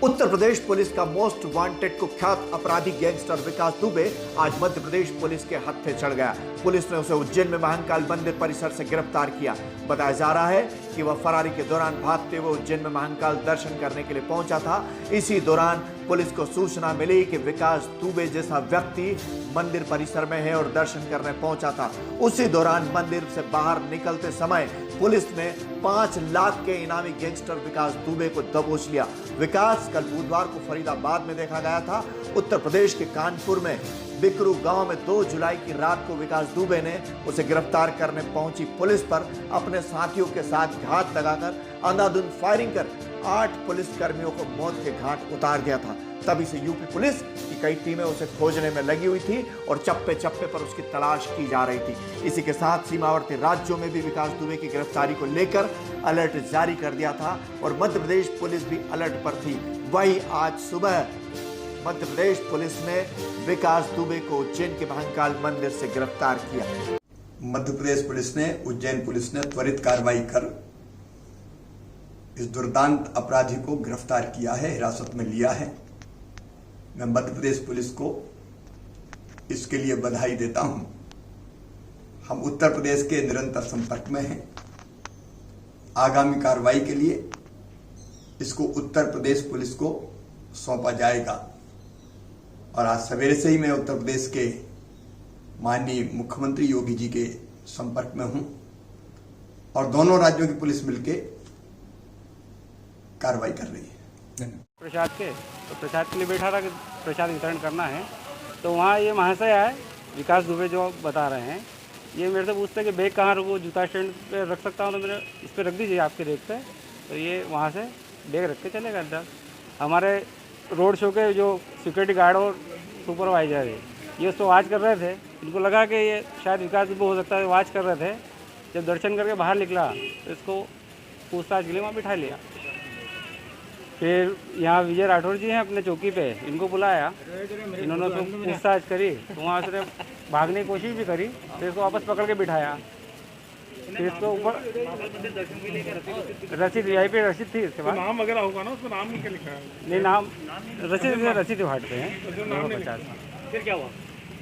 Uttar Pradesh police का most wanted कुख्यात अपराधी गैंगस्टर विकास दुबे आज मध्य प्रदेश पुलिस के हत्थे चढ़ गया। पुलिस ने उसे उज्जैन में महाकाल मंदिर परिसर से गिरफ्तार किया। बताया जा रहा है कि वह फरारी के दौरान भागते हुए उज्जैन में महाकाल दर्शन करने के लिए पहुंचा था। इसी दौरान पुलिस को सूचना मिली कि विकास दुबे जैसा व्यक्ति मंदिर परिसर में है और दर्शन करने पहुंचा था। उसी दौरान मंदिर से बाहर निकलते समय पुलिस ने 5 लाख के इनामी गैंगस्टर विकास दुबे को दबोच लिया। विकास कल बुधवार को फरीदाबाद में देखा गया था। उत्तर प्रदेश के कानपुर में बिकरू गांव में 2 जुलाई की रात को विकास दुबे ने उसे गिरफ्तार करने पहुंची पुलिस पर अपने साथियों के साथ घात लगाकर अंधाधुंध फायरिंग कर 8 पुलिस कर्मियों को मौत के घाट उतार दिया था। तभी से यूपी पुलिस की कई टीमें उसे खोजने में लगी हुई थी और चप्पे चप्पे पर उसकी तलाश की जा रही थी। इसी के साथ सीमावर्ती राज्यों में भी विकास दुबे की गिरफ्तारी को लेकर अलर्ट जारी कर दिया था और मध्य प्रदेश पुलिस भी अलर्ट पर थी। वहीं आज सुबह मध्य प्रदेश पुलिस ने विकास दुबे को उज्जैन के महाकाल मंदिर से गिरफ्तार किया। मध्य प्रदेश पुलिस ने उज्जैन पुलिस ने त्वरित कार्रवाई कर इस दुर्दांत अपराधी को गिरफ्तार किया है, हिरासत में लिया है। मैं मध्य प्रदेश पुलिस को इसके लिए बधाई देता हूं। हम उत्तर प्रदेश के निरंतर संपर्क में हैं। आगामी कार्रवाई के लिए इसको उत्तर प्रदेश पुलिस को सौंपा जाएगा और आज सवेरे से ही मैं उत्तर प्रदेश के माननीय मुख्यमंत्री योगी जी के संपर्क में हूं और दोनों राज्यों की पुलिस मिलकर कार्रवाई कर रही है। प्रसाद के लिए बैठा था कि प्रसाद वितरण करना है, तो वहाँ ये महाशय आए विकास दुबे जो बता रहे हैं, ये मेरे से पूछते हैं कि बैग कहाँ रखूँ, जूता स्टैंड पे रख सकता हूँ, तो मेरे इस पर रख दीजिए आपके रेक पे। तो ये वहाँ से बैग रख के चले गए अंदर। हमारे रोड शो के जो सिक्योरिटी गार्ड और सुपरवाइजर है ये उसको वॉच कर रहे थे। इनको लगा कि ये शायद विकास दुबे हो सकता है, वॉच कर रहे थे। जब दर्शन करके बाहर निकला तो इसको पूछताछ के लिए वहाँ बिठा लिया। फिर यहाँ विजय राठौर जी हैं अपने चौकी पे, इनको बुलाया, इन्होंने तो पूछताछ करी, तो वहाँ से भागने की कोशिश भी करी, फिर इसको वापस पकड़ के बिठाया। फिर इसको ऊपर रसीद वीआईपी रसीद थी, इसके बाद नाम वगैरह होगा ना, उसमें नाम नहीं क्या लिखा है? नहीं, नाम रसीद फाटते हैं 250। फिर क्या हुआ?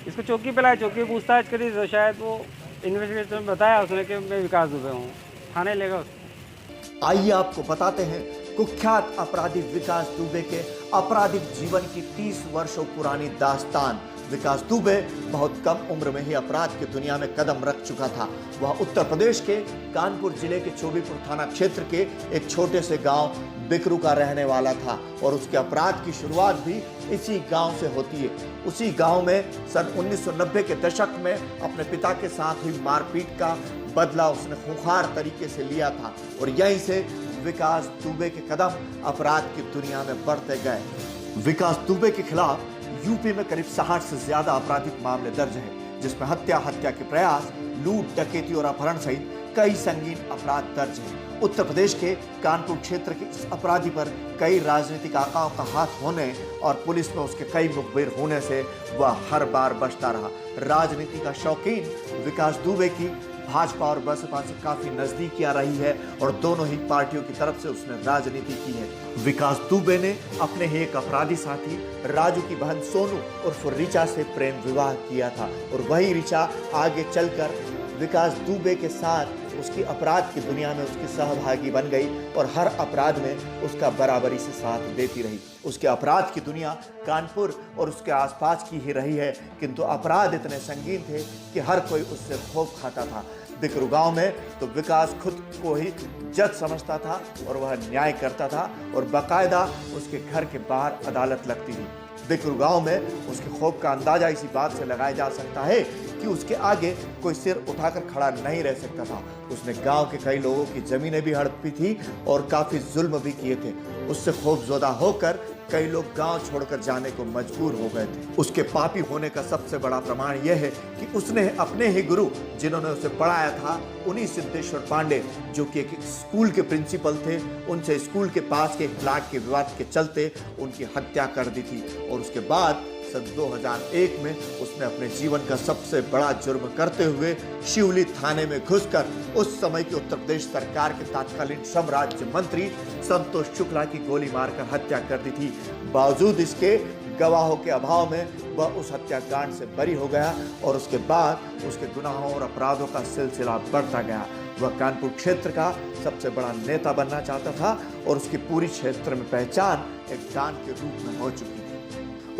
इसको चौकी पे लाया, चौकी पूछताछ करी तो शायद वो इन्वेस्टिगेशन में बताया उसने कि मैं विकास दुबे हूँ, थाने लेगा उसको। आइए आपको बताते हैं कुख्यात अपराधी विकास दुबे के आपराधिक जीवन की 30 वर्षों पुरानी दास्तान। विकास दुबे बहुत कम उम्र में ही अपराध की दुनिया में कदम रख चुका था। वह उत्तर प्रदेश के कानपुर जिले के चोबीपुर थाना क्षेत्र के एक छोटे से गांव बिकरू का रहने वाला था और उसके अपराध की शुरुआत भी इसी गांव से होती है। उसी गांव में सन 1990 के दशक में अपने पिता के साथ हुई मारपीट का बदला उसने खूंखार तरीके से लिया था और यहीं से विकास दुबे के कदम अपराध की दुनिया में बढ़ते गए। विकास दुबे के खिलाफ यूपी में करीब 60 से ज्यादा आपराधिक मामले दर्ज हैं, जिसमें हत्या के प्रयास, लूट, डकैती और अपहरण सहित कई संगीन अपराध दर्ज हैं। उत्तर प्रदेश के कानपुर क्षेत्र के इस अपराधी पर कई राजनीतिक आकाओं का हाथ होने और पुलिस में उसके कई मुखबिर होने से वह हर बार बचता रहा। राजनीति का शौकीन विकास दुबे की भाजपा और बसपा से काफी नजदीकियां रही है और दोनों ही पार्टियों की तरफ से उसने राजनीति की है। विकास दुबे ने अपने ही एक अपराधी साथी राजू की बहन सोनू उर्फ रिचा से प्रेम विवाह किया था और वही रिचा आगे चलकर विकास दुबे के साथ उसकी अपराध की दुनिया में उसकी सहभागी बन गई और हर अपराध में उसका बराबरी से साथ देती रही। उसके अपराध की दुनिया कानपुर और उसके आसपास की ही रही है, किंतु अपराध इतने संगीन थे कि हर कोई उससे खौफ खाता था। बिकरू गांव में तो विकास खुद को ही जज समझता था और वह न्याय करता था और बाकायदा उसके घर के बाहर अदालत लगती थी। बिकरू गांव में उसके खौफ का अंदाजा इसी बात से लगाया जा सकता है कि उसके आगे कोई सिर उठाकर खड़ा नहीं रह सकता था। उसने गांव के कई लोगों की जमीनें भी हड़पी थी और काफी जुल्म भी किए थे। उससे खौफजदा होकर कई लोग गांव छोड़कर जाने को मजबूर हो गए थे। उसके पापी होने का सबसे बड़ा प्रमाण यह है कि उसने अपने ही गुरु जिन्होंने उसे पढ़ाया था, उन्हीं सिद्धेश्वर पांडे जो कि एक स्कूल के प्रिंसिपल थे, उनसे स्कूल के पास के प्लाट के विवाद के चलते उनकी हत्या कर दी थी और उसके बाद सन 2001 में उसने अपने जीवन का सबसे बड़ा जुर्म करते हुए शिवली थाने में घुसकर उस समय की उत्तर प्रदेश सरकार के तत्कालीन श्रम राज्य मंत्री संतोष शुक्ला की गोली मारकर हत्या कर दी थी। बावजूद इसके गवाहों के अभाव में वह उस हत्याकांड से बरी हो गया और उसके बाद उसके गुनाहों और अपराधों का सिलसिला बढ़ता गया। वह कानपुर क्षेत्र का सबसे बड़ा नेता बनना चाहता था और उसकी पूरी क्षेत्र में पहचान एक डॉन के रूप में हो चुकी थी।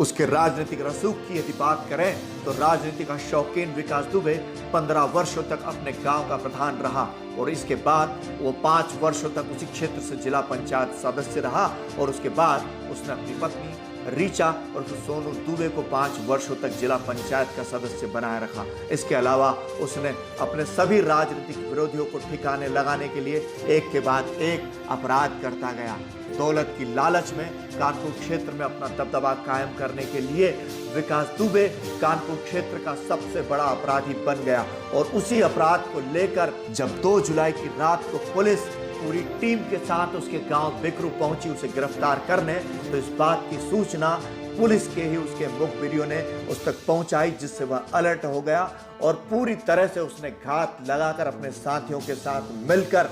उसके राजनीतिक रसूख की यदि बात करें तो राजनीति का शौकीन विकास दुबे 15 वर्षों तक अपने गांव का प्रधान रहा और इसके बाद वो 5 वर्षों तक उसी क्षेत्र से जिला पंचायत सदस्य रहा और उसके बाद उसने अपनी पत्नी रीचा और सोनू दुबे को 5 वर्षों तक जिला पंचायत का सदस्य बनाए रखा। इसके अलावा उसने अपने सभी राजनीतिक विरोधियों को ठिकाने लगाने के लिए एक के बाद एक अपराध करता गया। दौलत की लालच में कानपुर क्षेत्र में अपना दबदबा कायम करने के लिए विकास दुबे कानपुर क्षेत्र का सबसे बड़ा अपराधी बन गया और उसी अपराध को लेकर जब 2 जुलाई की रात को पुलिस पूरी टीम के साथ उसके गांव बिकरू पहुंची उसे गिरफ्तार करने, तो इस बात की सूचना पुलिस के ही उसके मुखबिरियों ने उस तक पहुंचाई, जिससे वह अलर्ट हो गया और पूरी तरह से उसने घात लगाकर अपने साथियों के साथ मिलकर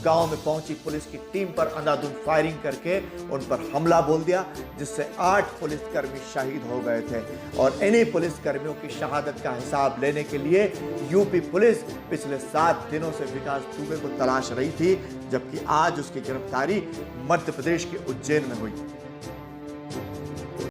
गांव में पहुंची पुलिस की टीम पर अंधाधुंध फायरिंग करके उन पर हमला बोल दिया, जिससे 8 पुलिसकर्मी शहीद हो गए थे। और इन्हीं पुलिसकर्मियों की शहादत का हिसाब लेने के लिए यूपी पुलिस पिछले 7 दिनों से विकास दुबे को तलाश रही थी, जबकि आज उसकी गिरफ्तारी मध्य प्रदेश के उज्जैन में हुई।